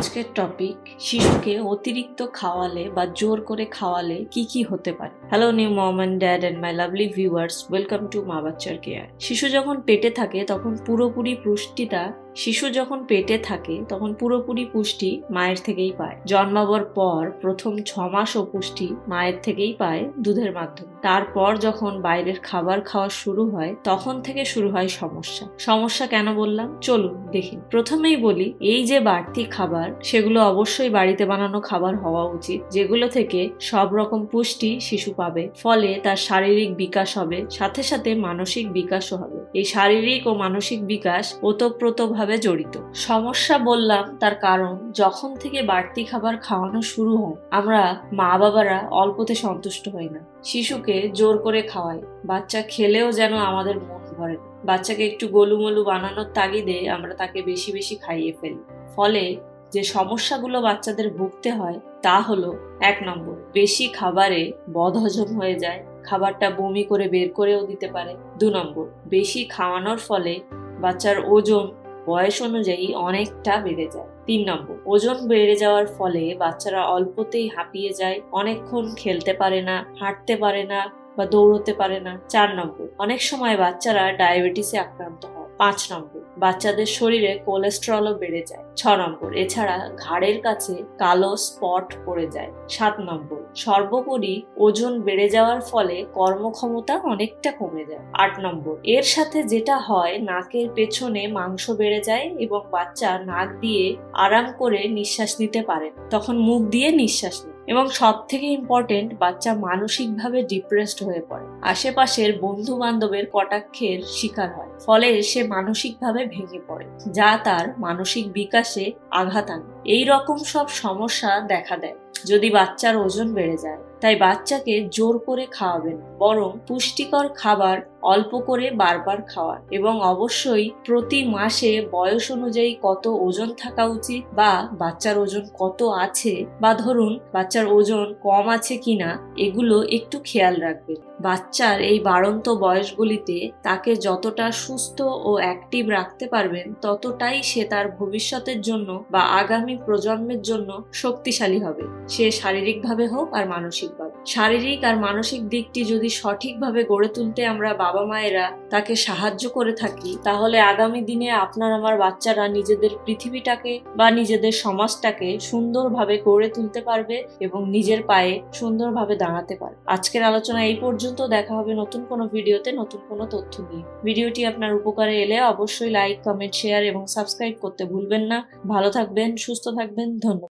আজকের টপিক শিশুকে অতিরিক্ত খাওয়ালে বা জোর করে খাওয়ালে কি হতে পারে। Hello new mom and dad and my lovely viewers, welcome to মা বাচ্চার কেয়ার। শিশু যখন পেটে থাকে তখন পুরোপুরি পুষ্টি মায়ের থেকেই পায়। জন্মাবার পর প্রথম 6 মাসও পুষ্টি মায়ের থেকেই পায় দুধের মাধ্যমে। তারপর যখন বাইরের খাবার খাওয়া শুরু হয় তখন থেকে শুরু হয় সমস্যা কেন বললাম, চলুন দেখি। প্রথমেই বলি, এই যে বাড়তি খাবার সেগুলো অবশ্যই বাড়িতে বানানো খাবার হওয়া উচিত, যেগুলো থেকে সব রকম পুষ্টি শিশু পাবে। ফলে তার শারীরিক বিকাশ হবে, সাথে সাথে মানসিক বিকাশও হবে। এই শারীরিক ও মানসিক বিকাশ ওতপ্রোতভাবে জড়িত। সমস্যা বললাম তার কারণ, যখন থেকে বাড়তি খাবার খাওয়ানো শুরু হয় আমরা মা বাবারা অল্পতে সন্তুষ্ট হই না, শিশুকে জোর করে খাওয়াই। বাচ্চা খেলেও যেন আমাদের মন ভরে না। বাচ্চাকে একটু গোলুমলু বানানোর তাগিদে আমরা তাকে বেশি বেশি খাইয়ে ফেলি। ফলে যে সমস্যাগুলো বাচ্চাদের ভুগতে হয় তা হলো, 1 নম্বর, বেশি খাবারে বদহজম হয়ে যায়, খাবারটা বমি করে বের করেও দিতে পারে। 2 নম্বর, বেশি খাওয়ানোর ফলে বাচ্চার ওজন বয়স অনুযায়ী অনেকটা বেড়ে যায়। 3 নম্বর, ওজন বেড়ে যাওয়ার ফলে বাচ্চারা অল্পতেই হাঁপিয়ে যায়, অনেকক্ষণ খেলতে পারে না, হাঁটতে পারে না বা দৌড়তে পারে না। 4 নম্বর, অনেক সময় বাচ্চারা ডায়াবেটিসে আক্রান্ত হয়। 5 নম্বর, বাচ্চাদের শরীরে কোলেস্টেরলও বেড়ে যায়। 6 নম্বর, এছাড়া ঘাড়ের কাছে কালো স্পট পড়ে যায়। 7 নম্বর, সর্বোপরি ওজন বেড়ে যাওয়ার ফলে কর্মক্ষমতা অনেকটা কমে যায়। 8 নম্বর, এর সাথে যেটা হয়, নাকের পেছনে মাংস বেড়ে যায় এবং বাচ্চা নাক দিয়ে আরাম করে নিঃশ্বাস নিতে পারে, তখন মুখ দিয়ে নিঃশ্বাস নেয়। এবং সব থেকে ইম্পর্টেন্ট, বাচ্চা মানসিকভাবে ডিপ্রেসড হয়ে পড়ে, আশেপাশের বন্ধু বান্ধবের কটাক্ষের শিকার হয়। ফলে সে মানসিকভাবে ভেঙে পড়ে, যা তার মানসিক বিকাশে আঘাত আনে। এই রকম সব সমস্যা দেখা দেয় যদি বাচ্চার ওজন বেড়ে যায়। তাই বাচ্চাকে জোর করে খাওয়াবেন, বরং পুষ্টিকর খাবার অল্প করে বারবার খাওয়া, এবং অবশ্যই প্রতি মাসে বয়স অনুযায়ী কত ওজন থাকা উচিত বা বাচ্চার ওজন কত আছে, বা ধরুন বাচ্চার ওজন কম আছে কিনা, এগুলো একটু খেয়াল রাখবেন। বাচ্চার এই বাড়ন্ত বয়সগুলিতে তাকে যতটা সুস্থ ও অ্যাক্টিভ রাখতে পারবেন, ততটাই সে তার ভবিষ্যতের জন্য বা আগামী প্রজন্মের জন্য শক্তিশালী হবে, সে শারীরিকভাবে হোক আর মানসিকভাবে। শারীরিক আর মানসিক দিকটি যদি সঠিকভাবে গড়ে তুলতে আমরা বাবা মায়েরা তাকে সাহায্য করে থাকি, তাহলে আগামী দিনে আপনার আমার বাচ্চারা নিজেদের পৃথিবীটাকে বা নিজেদের সমাজটাকে সুন্দরভাবে গড়ে তুলতে পারবে এবং নিজের পায়ে সুন্দরভাবে দাঁড়াতে পারবে। আজকের আলোচনা এই পর্যন্ত। দেখা হবে নতুন কোনো ভিডিওতে নতুন কোনো তথ্য নিয়ে। ভিডিওটি আপনার উপকারে এলে অবশ্যই লাইক, কমেন্ট, শেয়ার এবং সাবস্ক্রাইব করতে ভুলবেন না। ভালো থাকবেন, সুস্থ থাকবেন, ধন্যবাদ।